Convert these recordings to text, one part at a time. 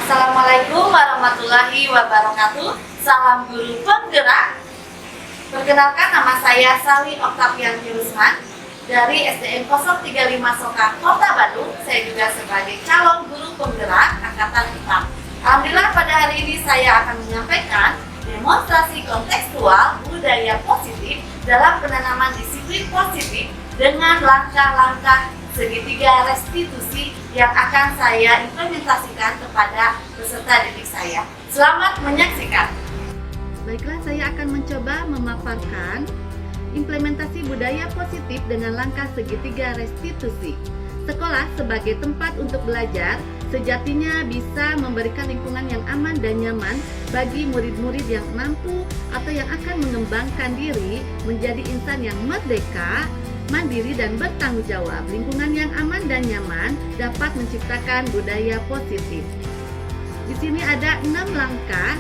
Assalamualaikum warahmatullahi wabarakatuh. Salam guru penggerak. Perkenalkan, nama saya Sally Octavian Rusman dari SDN 035 Soka, Kota Bandung. Saya juga sebagai calon guru penggerak angkatan 4. Alhamdulillah, pada hari ini saya akan menyampaikan demonstrasi kontekstual budaya positif dalam penanaman disiplin positif dengan langkah-langkah segitiga restitusi yang akan saya implementasikan kepada peserta didik saya. Selamat menyaksikan. Baiklah, saya akan mencoba memaparkan implementasi budaya positif dengan langkah segitiga restitusi. Sekolah sebagai tempat untuk belajar sejatinya bisa memberikan lingkungan yang aman dan nyaman bagi murid-murid yang mampu atau yang akan mengembangkan diri menjadi insan yang merdeka, mandiri dan bertanggung jawab. Lingkungan yang aman dan nyaman dapat menciptakan budaya positif. Di sini ada 6 langkah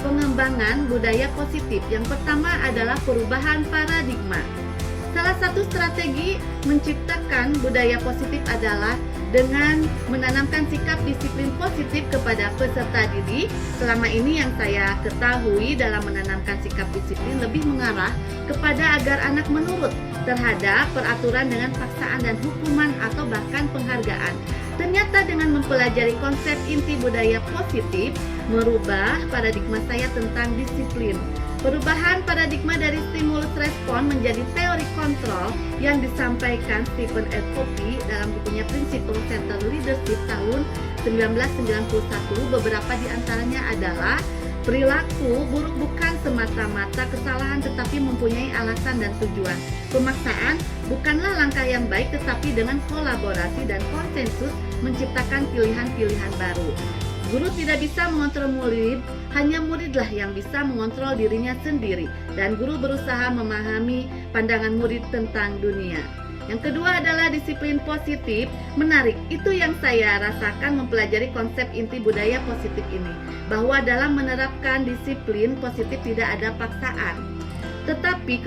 pengembangan budaya positif. Yang pertama adalah perubahan paradigma. Salah satu strategi menciptakan budaya positif adalah dengan menanamkan sikap disiplin positif kepada peserta didik. Selama ini yang saya ketahui dalam menanamkan sikap disiplin lebih mengarah kepada agar anak menurut terhadap peraturan dengan paksaan dan hukuman atau bahkan penghargaan. Ternyata dengan mempelajari konsep inti budaya positif, merubah paradigma saya tentang disiplin. Perubahan paradigma dari stimulus respon menjadi teori kontrol yang disampaikan Stephen R. Covey dalam bukunya Principle Centered Leadership tahun 1991. Beberapa di antaranya adalah perilaku buruk bukan semata-mata kesalahan tetapi mempunyai alasan dan tujuan. Pemaksaan bukanlah langkah yang baik tetapi dengan kolaborasi dan konsensus menciptakan pilihan-pilihan baru. Guru tidak bisa mengontrol murid, hanya muridlah yang bisa mengontrol dirinya sendiri. Dan guru berusaha memahami pandangan murid tentang dunia. Yang kedua adalah disiplin positif. Menarik, itu yang saya rasakan mempelajari konsep inti budaya positif ini. Bahwa dalam menerapkan disiplin positif tidak ada paksaan, tetapi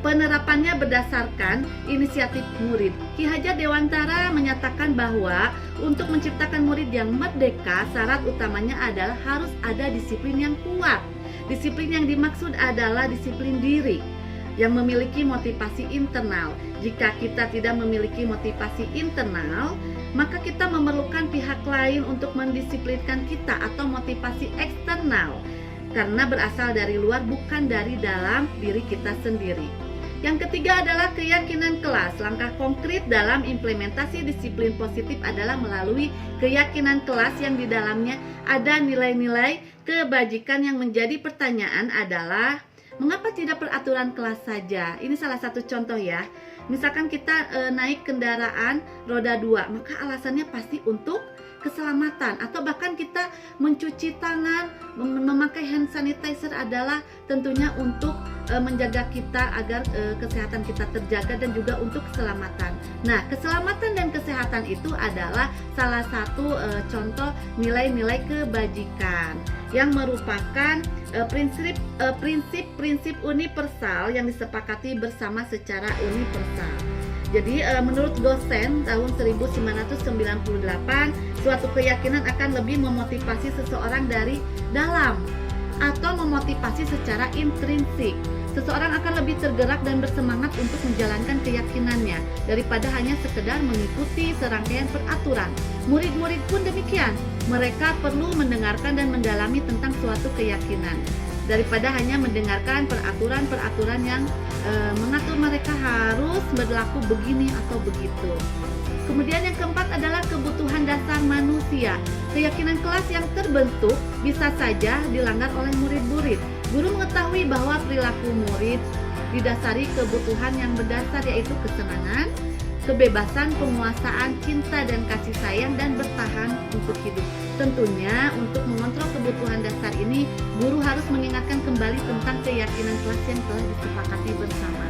penerapannya berdasarkan inisiatif murid. Ki Hajar Dewantara menyatakan bahwa untuk menciptakan murid yang merdeka, syarat utamanya adalah harus ada disiplin yang kuat. Disiplin yang dimaksud adalah disiplin diri yang memiliki motivasi internal. Jika kita tidak memiliki motivasi internal, maka kita memerlukan pihak lain untuk mendisiplinkan kita atau motivasi eksternal, karena berasal dari luar bukan dari dalam diri kita sendiri. Yang ketiga adalah keyakinan kelas. Langkah konkret dalam implementasi disiplin positif adalah melalui keyakinan kelas yang di dalamnya ada nilai-nilai kebajikan. Yang menjadi pertanyaan adalah mengapa tidak peraturan kelas saja? Ini salah satu contoh ya. Misalkan kita naik kendaraan roda 2, maka alasannya pasti untuk keselamatan, atau bahkan kita mencuci tangan, memakai hand sanitizer adalah tentunya untuk menjaga kita agar kesehatan kita terjaga dan juga untuk keselamatan. Nah, keselamatan dan kesehatan itu adalah salah satu contoh nilai-nilai kebajikan yang merupakan prinsip-prinsip universal yang disepakati bersama secara universal. Jadi menurut dosen tahun 1998, suatu keyakinan akan lebih memotivasi seseorang dari dalam atau memotivasi secara intrinsik. Seseorang akan lebih tergerak dan bersemangat untuk menjalankan keyakinannya daripada hanya sekedar mengikuti serangkaian peraturan. Murid-murid pun demikian. Mereka perlu mendengarkan dan mendalami tentang suatu keyakinan daripada hanya mendengarkan peraturan-peraturan yang mengatur mereka harus berlaku begini atau begitu. Kemudian yang keempat adalah kebutuhan dasar manusia. Keyakinan kelas yang terbentuk bisa saja dilanggar oleh murid-murid. Guru mengetahui bahwa perilaku murid didasari kebutuhan yang mendasar, yaitu kesenangan, kebebasan, penguasaan, cinta dan kasih sayang, dan bertahan untuk hidup. Tentunya untuk mengontrol kebutuhan dasar ini, guru harus mengingatkan kembali tentang keyakinan kelas yang telah disepakati bersama.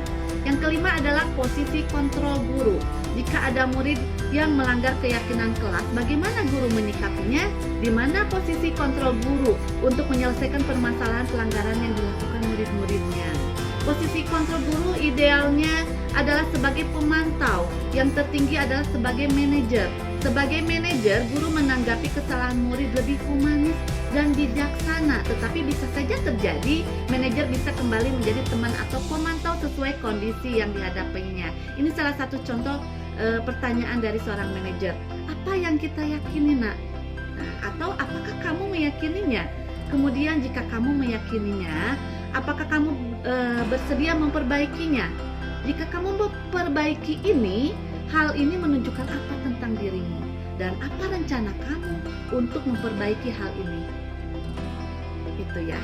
Yang kelima adalah posisi kontrol guru. Jika ada murid yang melanggar keyakinan kelas, bagaimana guru menyikapinya? Di mana posisi kontrol guru untuk menyelesaikan permasalahan pelanggaran yang dilakukan murid-muridnya? Posisi kontrol guru idealnya adalah sebagai pemantau, yang tertinggi adalah sebagai manajer. Sebagai manajer, guru menanggapi kesalahan murid lebih humanis dan bijaksana, tetapi bisa saja terjadi manajer bisa kembali menjadi teman atau pemantau sesuai kondisi yang dihadapinya. Ini salah satu contoh pertanyaan dari seorang manajer. Apa yang kita yakini, nak? Nah, atau apakah kamu meyakininya? Kemudian jika kamu meyakininya, apakah kamu bersedia memperbaikinya? Jika kamu memperbaiki ini, hal ini menunjukkan apa tentang dirimu dan apa rencana kamu untuk memperbaiki hal ini. Itu ya.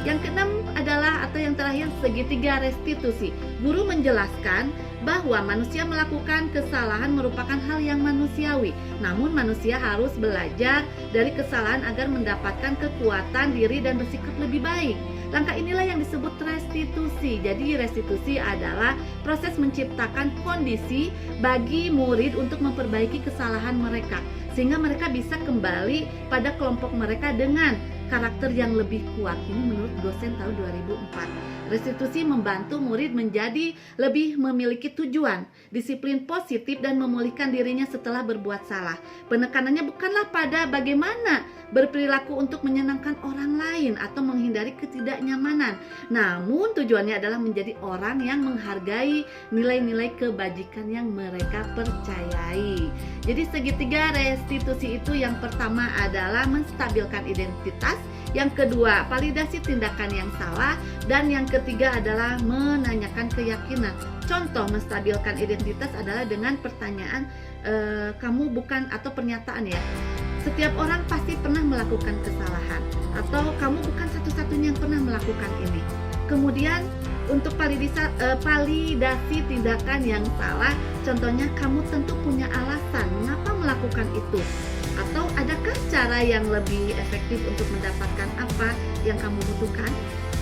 Yang keenam adalah atau yang terakhir segitiga restitusi. Guru menjelaskan bahwa manusia melakukan kesalahan merupakan hal yang manusiawi. Namun manusia harus belajar dari kesalahan agar mendapatkan kekuatan diri dan bersikap lebih baik. Langkah inilah yang disebut restitusi. Jadi restitusi adalah proses menciptakan kondisi bagi murid untuk memperbaiki kesalahan mereka, sehingga mereka bisa kembali pada kelompok mereka dengan karakter yang lebih kuat. Ini menurut dosen tahun 2004. Restitusi membantu murid menjadi lebih memiliki tujuan, disiplin positif dan memulihkan dirinya setelah berbuat salah. Penekanannya bukanlah pada bagaimana berperilaku untuk menyenangkan orang lain atau menghindari ketidaknyamanan. Namun tujuannya adalah menjadi orang yang menghargai nilai-nilai kebajikan yang mereka percayai. Jadi segitiga restitusi itu yang pertama adalah menstabilkan identitas, yang kedua validasi tindakan yang salah, dan yang ketiga adalah menanyakan keyakinan. Contoh menstabilkan identitas adalah dengan pertanyaan kamu bukan, atau pernyataan ya, setiap orang pasti pernah melakukan kesalahan, atau kamu bukan satu-satunya yang pernah melakukan ini. Kemudian untuk validasi tindakan yang salah, contohnya kamu tentu punya alasan mengapa melakukan itu, atau adakah cara yang lebih efektif untuk mendapatkan apa yang kamu butuhkan.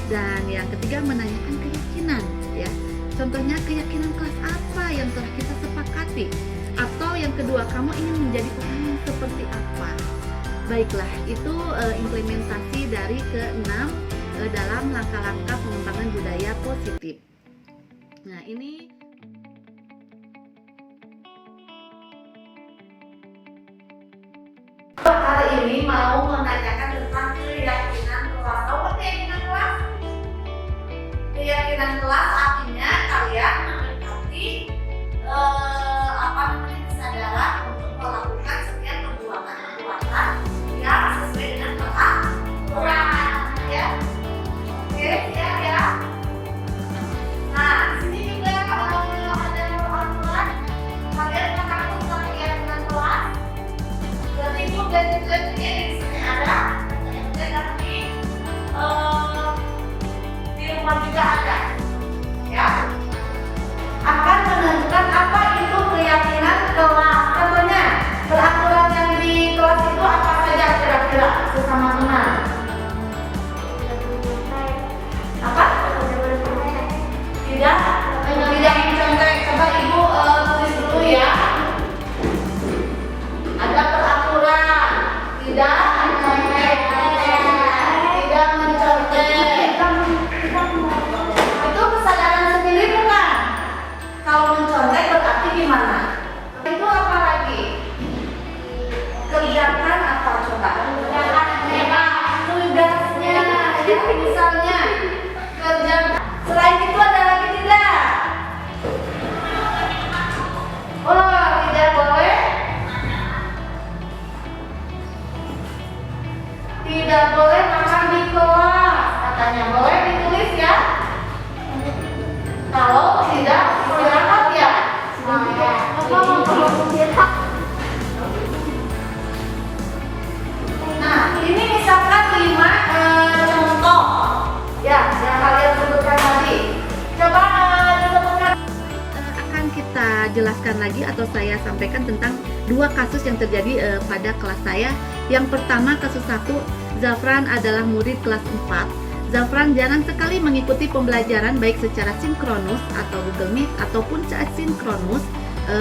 Dan yang ketiga menanyakan keyakinan ya, contohnya keyakinan kelas apa yang telah kita sepakati, atau yang kedua kamu ingin menjadi orang yang seperti apa. Baiklah, itu implementasi dari keenam dalam langkah-langkah pengembangan budaya positif. Nah, ini hari ini mau menanyakan tentang keyakinan kelas. Tahu kan keyakinan kelas? Keyakinan kelas artinya kalian mendekati kesadaran untuk melakukan setiap perbuatan yang sesuai dengan peraturan, ya. Oke, siap ya. Nah, di sini juga ada peraturan. Kalian akan tentang keyakinan kelas. Berarti itu gadget-gadgetnya di sini ada, dan di rumah juga ada, ya. Akan menentukan apa itu keyakinan kelas. Contohnya peraturan yang di kelas itu apa saja kira-kira sesama teman? Apa? Tidak mencontek. Coba ibu tulis dulu ya. Ada peraturan tidak mencontek, tidak mencontek. Itu kesadaran sendiri bukan? Kalau mencontek berarti gimana? Itu apa lagi? Kerjakan apa coba? Tugasnya. Jadi misalnya kerja. Selain itu ada lagi tidak? Oh, tidak boleh. Tidak boleh makan di kelas. Katanya boleh ditulis ya. Kalau tidak istirahat ya. Nah, ini misalkan 5 contoh ya yang kalian sebutkan tadi. Coba disebutkan. Akan kita jelaskan lagi atau saya sampaikan tentang 2 kasus yang terjadi pada kelas saya. Yang pertama, kasus 1, Zafran adalah murid kelas 4. Zafran jarang sekali mengikuti pembelajaran baik secara sinkronus atau Google Meet ataupun asinkronus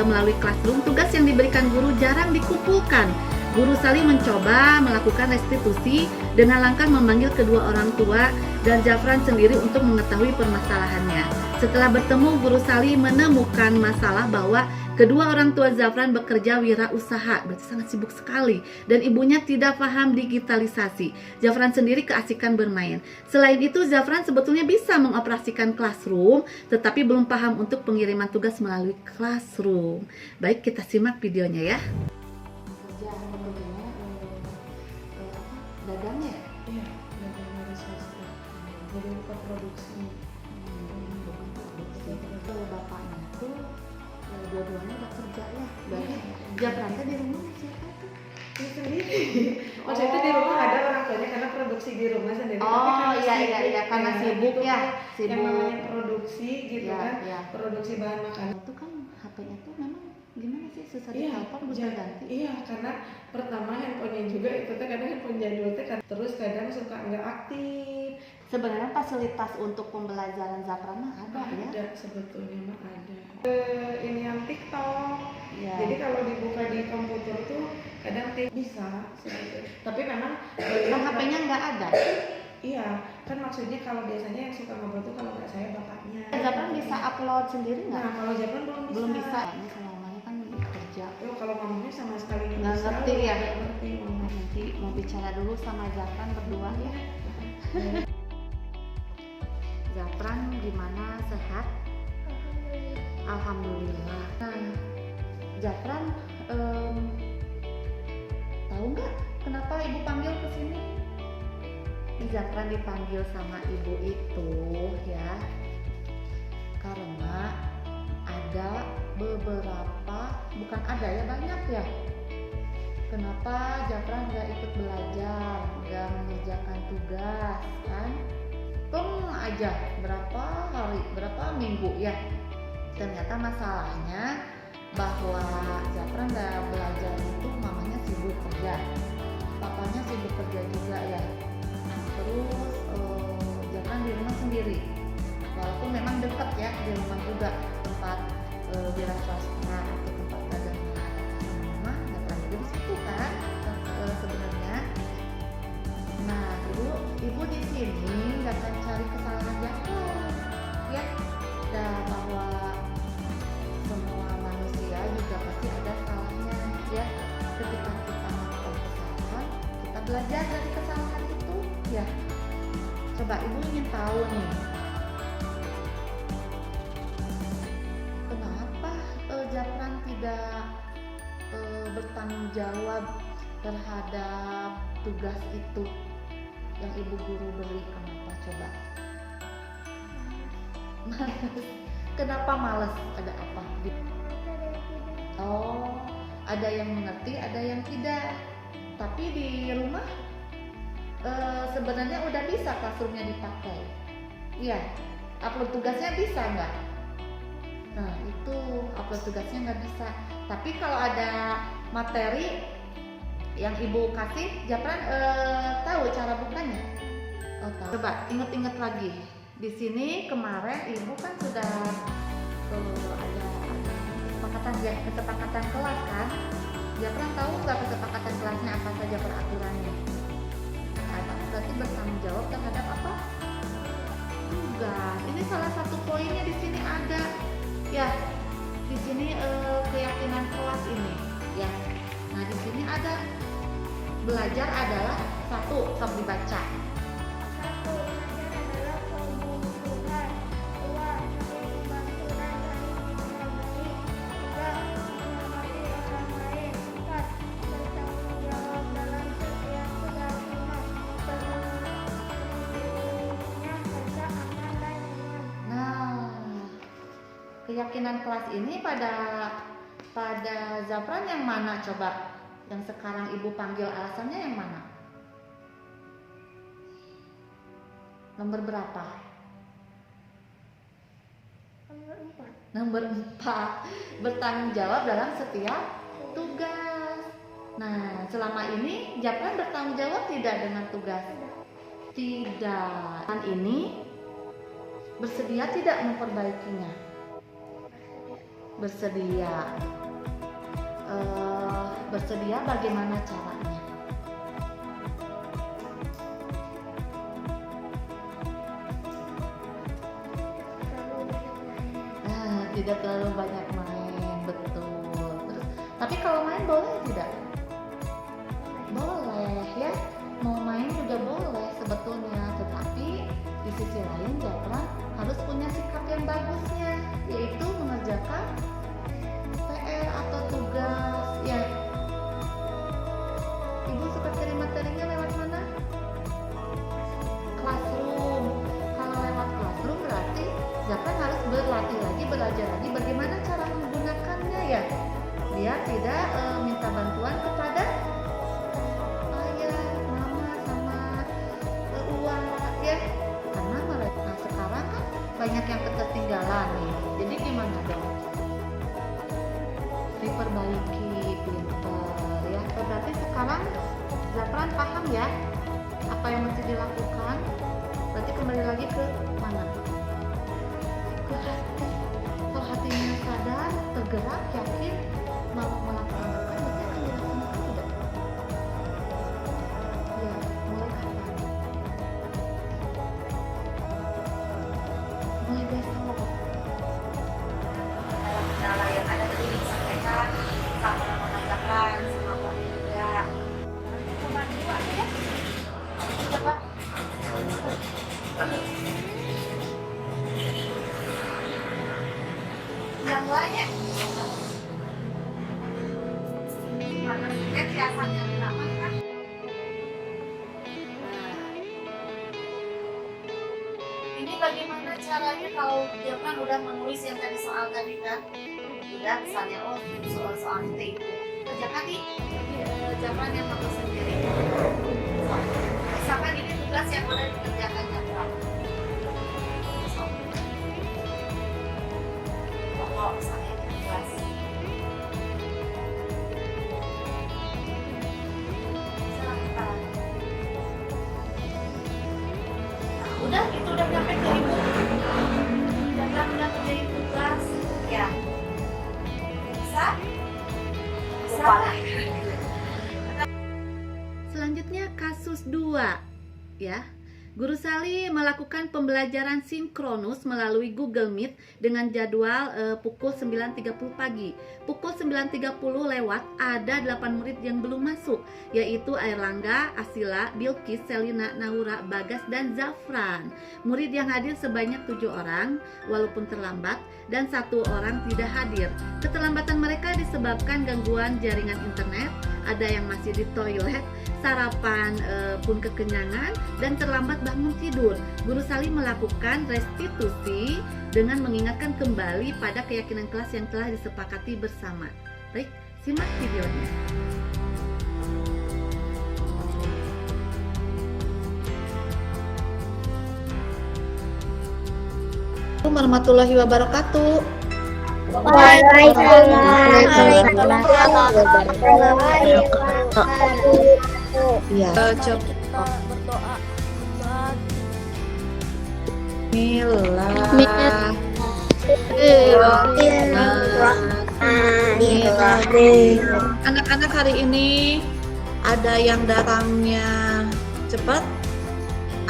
melalui Classroom. Tugas yang diberikan guru jarang dikumpulkan. Guru Sali mencoba melakukan restitusi dengan langkah memanggil kedua orang tua dan Zafran sendiri untuk mengetahui permasalahannya. Setelah bertemu, Guru Sali menemukan masalah bahwa Kedua orang tua Zafran bekerja wirausaha, berarti sangat sibuk sekali, dan ibunya tidak paham digitalisasi. Zafran sendiri keasikan bermain. Selain itu, Zafran sebetulnya bisa mengoperasikan Classroom, tetapi belum paham untuk pengiriman tugas melalui Classroom. Baik, kita simak videonya ya. Dagangnya? Iya, dagang dari swasta. Jadi bukan produksi. Kalau bapaknya tuh dua-duanya udah kerja ya. Berarti Zafran di rumah siapa tuh? Ini sendiri. Maksudnya itu di rumah ada orang tuanya karena produksi di rumah sendiri. Tapi Oh karena iya sibuk, iya karena sibuk gitu ya, kan. sibuk. Yang namanya produksi gitu Iya, kan. iya. Produksi bahan makanan. Itu kan HP-nya tuh memang gimana sih, susah Iya, ditelepon, bisa ganti. Iya, karena pertama handphonenya juga itu teh kadang handphone jadul teh terus kadang suka nggak aktif. Sebenarnya fasilitas untuk pembelajaran Zafran mah ada ya. Ada sebetulnya mah ada. Ini yang TikTok. Iya. Jadi kalau dibuka di komputer tuh kadang bisa sebetulnya. Tapi memang Kan HP-nya nggak ada. iya, kan maksudnya kalau biasanya yang suka ngobrol tuh kalau nggak saya bapaknya. Zafran bisa upload sendiri nggak? Nah, kalau Japran belum bisa. Ini kalau mamanya kan kerja. Oh, kalau mamanya sama sekali Nggak bisa. ngerti ya? Nggak ngerti mama. Nanti mau bicara dulu sama Zafran berdua ya. Zafran gimana, sehat? Alhamdulillah. Nah, Zafran tahu nggak kenapa ibu panggil ke sini? Zafran dipanggil sama ibu itu ya karena ada beberapa, bukan ada ya, banyak ya. Kenapa Zafran nggak ikut belajar, nggak mengerjakan tugas kan? Aja berapa hari, berapa minggu ya. Ternyata masalahnya bahwa Zafran nggak belajar itu mamanya sibuk kerja, papanya sibuk kerja juga ya. Terus Zafran di rumah sendiri, walaupun memang dekat ya, di rumah juga tempat wira swasta atau tempat dagangan rumah, Zafran juga di situ kan sebenarnya. Nah, ibu di sini nggak akan cari kesalahan Zafran ya, dan bahwa semua manusia juga pasti ada salahnya ya. Ketika kita melakukan kesalahan, kita belajar dari kesalahan itu ya. Coba ibu ingin tahu nih, kenapa Zafran tidak bertanggung jawab terhadap tugas itu yang ibu guru beri? Kenapa coba? Kenapa malas? Ada apa? Oh, ada yang mengerti, ada yang tidak. Tapi di rumah sebenarnya udah bisa Classroom-nya dipakai. Iya, upload tugasnya bisa nggak? Nah, itu upload tugasnya nggak bisa. Tapi kalau ada materi yang ibu kasih, Zafran tahu cara bukanya? Oh, tahu. Coba inget-inget lagi. Di sini kemarin ibu kan sudah ada kesepakatan kelas kan? Zafran tahu nggak kesepakatan kelasnya apa saja peraturannya? Ada, berarti bertanggung jawab terhadap apa? Tugas. Ini salah satu poinnya di sini ada. Ya, di sini keyakinan kelas ini. Ya. Nah, di sini ada belajar adalah satu, sok dibaca. Satu, belajar adalah kebutuhan. Dua, saling membantu dan saling menghargai. Tiga, menghormati orang lain. Empat, bertanggung jawab dalam setiap tugas. Lima, seluruhnya kerja aman dan nyaman. Nah, keyakinan kelas ini pada Zafran yang mana coba? Yang sekarang ibu panggil alasannya yang mana? Nomor berapa? Nomor 4. Nomor 4, bertanggung jawab dalam setiap tugas. Nah, selama ini Zafran bertanggung jawab tidak dengan tugas? Tidak. Dan ini bersedia tidak memperbaikinya? Bersedia. Bersedia bagaimana caranya? Tidak terlalu banyak main, betul. Tapi kalau main boleh tidak? Boleh ya, mau main juga boleh sebetulnya, tetapi di sisi lain Zafran harus punya sikap yang bagusnya, yaitu mengerjakan PR atau tugas ya. Ibu suka kirim materinya lewat mana? Classroom. Kalau lewat classroom berarti Zafran harus berlatih lagi, belajar lagi bagaimana cara menggunakannya ya, biar tidak minta bantuan kepada ayah, mama, sama uang ya, karena mereka sekarang kan banyak yang ketertinggalan nih. Jadi gimana dong? Diperbaiki, pinter ya. Berarti sekarang Zafran paham ya apa yang mesti dilakukan. Berarti kembali lagi ke mana? Ke hati. Kalau hatinya sadar, tergerak, yakin mau melaksanakan, berarti akan dilaksanakan tidak? Ya, mulai kapan? Mulai besok. Dalam kendala yang ada tadi disampaikan sama menanyakan sama Pak juga. Coba dua ya. Coba. Yang lainnya. Mana kiasan yang dinamakan? Ini bagaimana caranya kalau dia kan udah menulis yang tadi soal tadi kan? Udah misalnya soal itu kerjakan di Zafran yang foto sendiri. Misalkan ini tugas yang udah dikerjakan Zafran. Pokok misalnya tugas. Silahkan. Nah, udah itu udah nyampe ke ibu. Zafran udah kerjain tugas. Ya. Bisa? Bisa lah. Selanjutnya kasus 2 ya. Guru Sali melakukan pembelajaran sinkronus melalui Google Meet dengan jadwal pukul 9.30 pagi. Pukul 9.30 lewat ada 8 murid yang belum masuk, yaitu Airlangga, Asila, Bilkis, Selina, Naura, Bagas, dan Zafran. Murid yang hadir sebanyak 7 orang walaupun terlambat, dan 1 orang tidak hadir. Keterlambatan mereka disebabkan gangguan jaringan internet, ada yang masih di toilet, sarapan pun kekenyangan, dan terlambat bangun tidur. Guru Sali melakukan restitusi dengan mengingatkan kembali pada keyakinan kelas yang telah disepakati bersama. Baik, simak videonya. Assalamualaikum warahmatullahi wabarakatuh. Iya. Coba anak-anak hari ini ada yang datangnya cepat,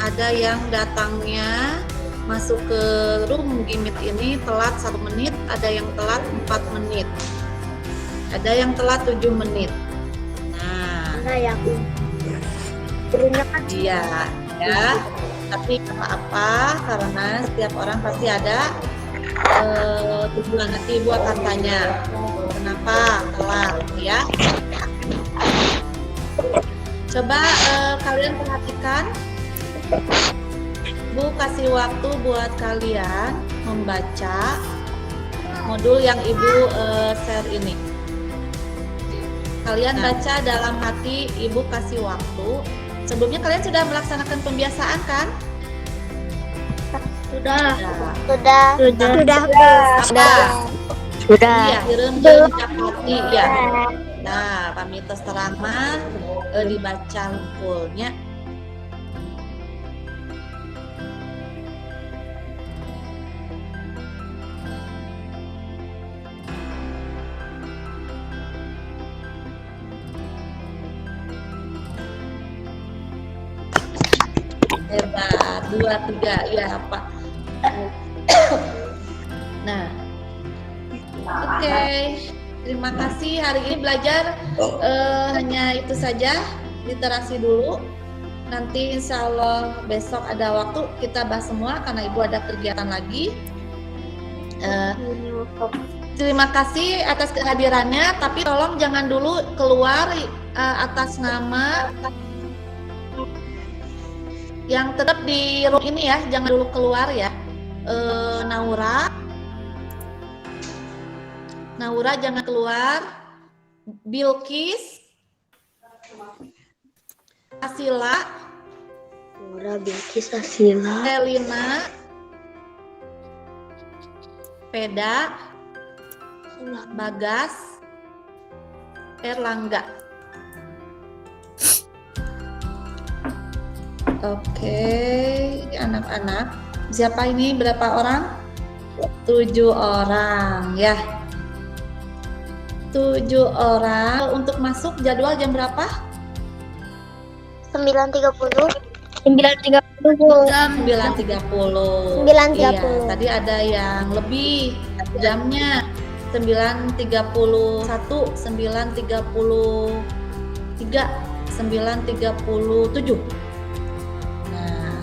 ada yang datangnya masuk ke room Gimit ini telat 1 menit, ada yang telat 4 menit, ada yang telat 7 menit. Nah, yang gurunya kan iya ya, tapi apa-apa karena setiap orang pasti ada tujuan. Nanti Ibu akan tanya kenapa telat ya. Coba kalian perhatikan, Bu kasih waktu buat kalian membaca modul yang Ibu share ini. Kalian baca dalam hati, Ibu kasih waktu. Sebelumnya kalian sudah melaksanakan pembiasaan kan? sudah. Iya, direm hati ya. Nah, pamitos teraman dibaca fullnya. Hebat, 2, 3 ya Pak. Nah, oke. Terima kasih, hari ini belajar hanya itu saja, literasi dulu. Nanti insya Allah besok ada waktu kita bahas semua karena Ibu ada kegiatan lagi. Terima kasih atas kehadirannya, tapi tolong jangan dulu keluar atas nama yang tetap di room ini ya, jangan dulu keluar ya. Naura jangan keluar. Bilkis, Asila, Elina, Peda, Bagas, Erlangga. Oke, anak-anak. Siapa ini? Berapa orang? 7 orang ya. 7 orang. Untuk masuk jadwal jam berapa? 9.30. 9.30. 9.30. Iya, tadi ada yang lebih jamnya 9.31, 9.33, 9.37. Nah,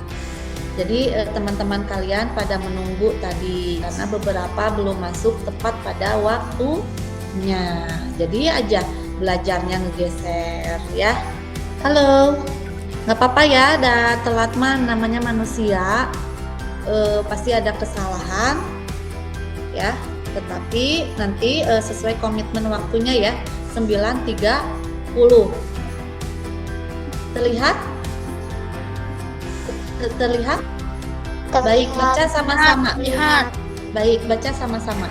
jadi teman-teman kalian pada menunggu tadi karena beberapa belum masuk tepat pada waktunya. Jadi aja belajarnya ngegeser ya. Halo. Nggak apa-apa ya, ada telat mah namanya manusia, pasti ada kesalahan ya, tetapi nanti sesuai komitmen waktunya ya, 9.30. Terlihat? Terlihat? Baik, baca sama-sama. Lihat. Baik, baca sama-sama.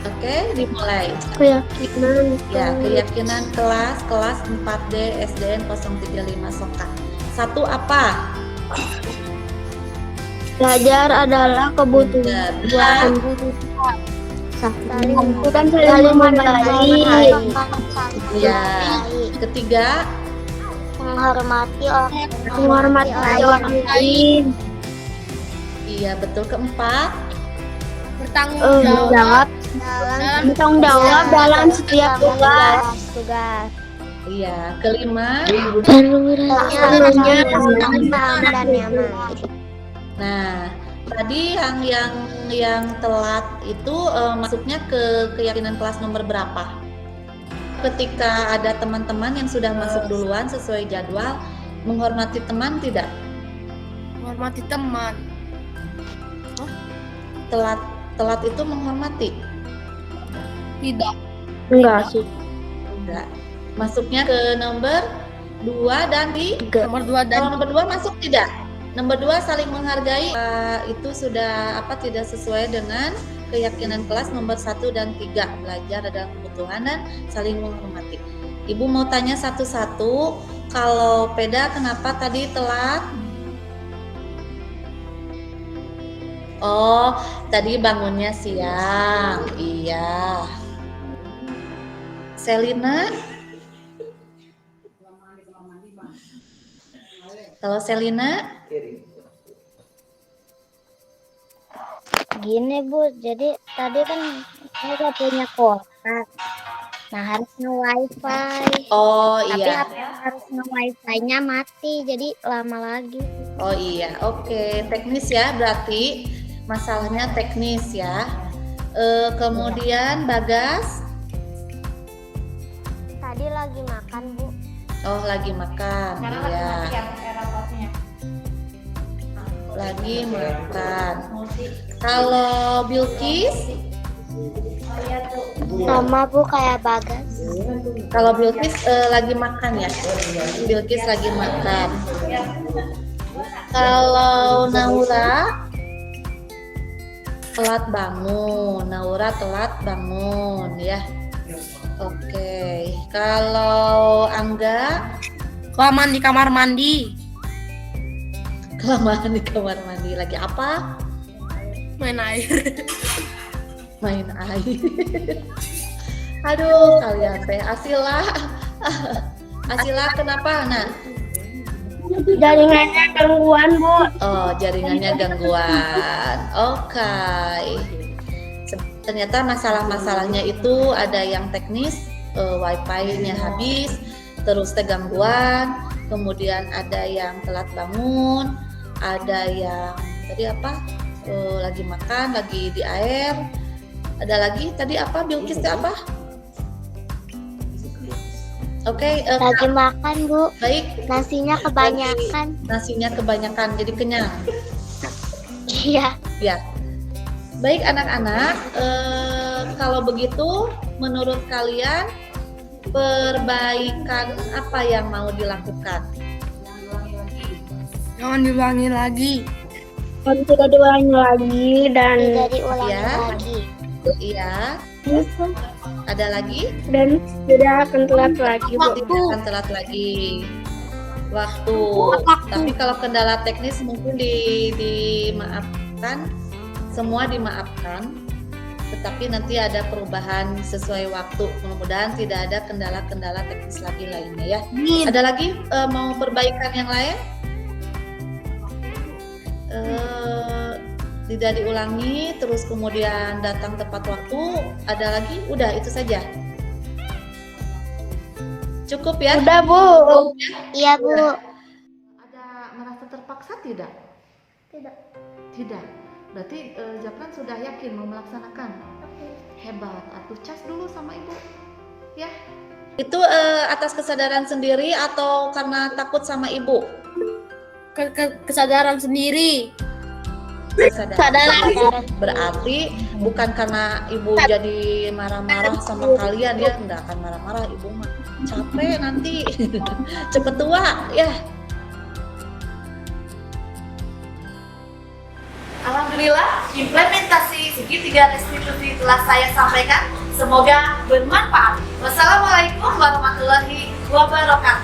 Oke, dimulai. Keyakinan. Ya, keyakinan kelas 4D SDN 035 Soka. 1 apa? Belajar adalah kebutuhan. Bukan saling menghargai. Ya. Ketiga, Menghormati orang lain. iya betul. Keempat, Bertanggung jawab. Bertanggung jawab dalam setiap tugas. iya. Kelima, Seluruhnya dan nyaman. nah tadi yang telat itu masuknya ke keyakinan kelas nomor berapa? Ketika ada teman-teman yang sudah masuk duluan sesuai jadwal, menghormati teman tidak? Menghormati teman. Telat itu menghormati? Tidak. Enggak sih. Enggak. Masuknya ke nomor 2 dan 3. Nomor 2 dan Kalau nomor 2 masuk tidak? Nomor 2 saling menghargai, itu sudah tidak sesuai dengan keyakinan kelas nomor 1 dan 3. Belajar adalah kebutuhan dan saling menghormati. Ibu mau tanya satu-satu, kalau Peda kenapa tadi telat? Oh, tadi bangunnya siang. Iya. Selina? Kalau Selina? Gini Bu, jadi tadi kan saya nggak punya kuota. Nah harus nge-wifi. Oh Tapi iya. harus nge-wifi-nya mati, jadi lama lagi. Oh iya, oke. Teknis ya berarti. Masalahnya teknis ya. Kemudian Bagas? Tadi lagi makan Bu. Oh lagi makan. Iya. Lagi makan. Kalau Bilkis? Sama Bu kayak Bagas. Kalau Bilkis lagi makan ya. Bilkis lagi makan. Kalau Naura? Telat bangun. Naura telat bangun ya. Oke. Kalau Angga? kelamaan di kamar mandi. Kelamaan di kamar mandi. Lagi apa? Main air. Main air. Aduh, kalian teh. Asila kenapa? Nah, Jaringannya gangguan, Bu. Oh, jaringannya gangguan. Oke. Ternyata masalah-masalahnya itu ada yang teknis, wifi-nya habis, terus gangguan, kemudian ada yang telat bangun, ada yang tadi apa? Lagi makan, lagi di air. Ada lagi tadi apa? Bilkis apa? Oke, Lagi makan, Bu. baik. Nasinya kebanyakan. Nasinya kebanyakan, jadi kenyang. Iya. Ya. Baik anak-anak, kalau begitu menurut kalian perbaikan apa yang mau dilakukan? Jangan diulangi lagi. Tidak diulangi lagi dan tidak diulangi Ya. lagi. Iya. Ada lagi? Dan tidak akan telat lagi, Bu. Tidak akan telat lagi. Waktu. Tapi kalau kendala teknis mungkin dimaafkan, semua dimaafkan. Tetapi nanti ada perubahan sesuai waktu. Mudah-mudahan tidak ada kendala-kendala teknis lagi lainnya ya. Ada lagi mau perbaikan yang lain? Tidak diulangi, terus kemudian datang tepat waktu. Ada lagi? Udah itu saja. Cukup ya? Udah, Bu. Iya, Bu. Ada merasa terpaksa tidak? Tidak. Tidak. Berarti Japran sudah yakin mau melaksanakan. Hebat. Atuh cas dulu sama ibu. Ya. Itu atas kesadaran sendiri atau karena takut sama ibu? Kesadaran sendiri. Kesadaran. Berarti bukan karena ibu jadi marah-marah sama kalian ya, nggak akan marah-marah, ibu mah capek nanti cepet tua ya. Alhamdulillah, implementasi segitiga restitusi telah saya sampaikan. Semoga bermanfaat. Wassalamualaikum warahmatullahi wabarakatuh.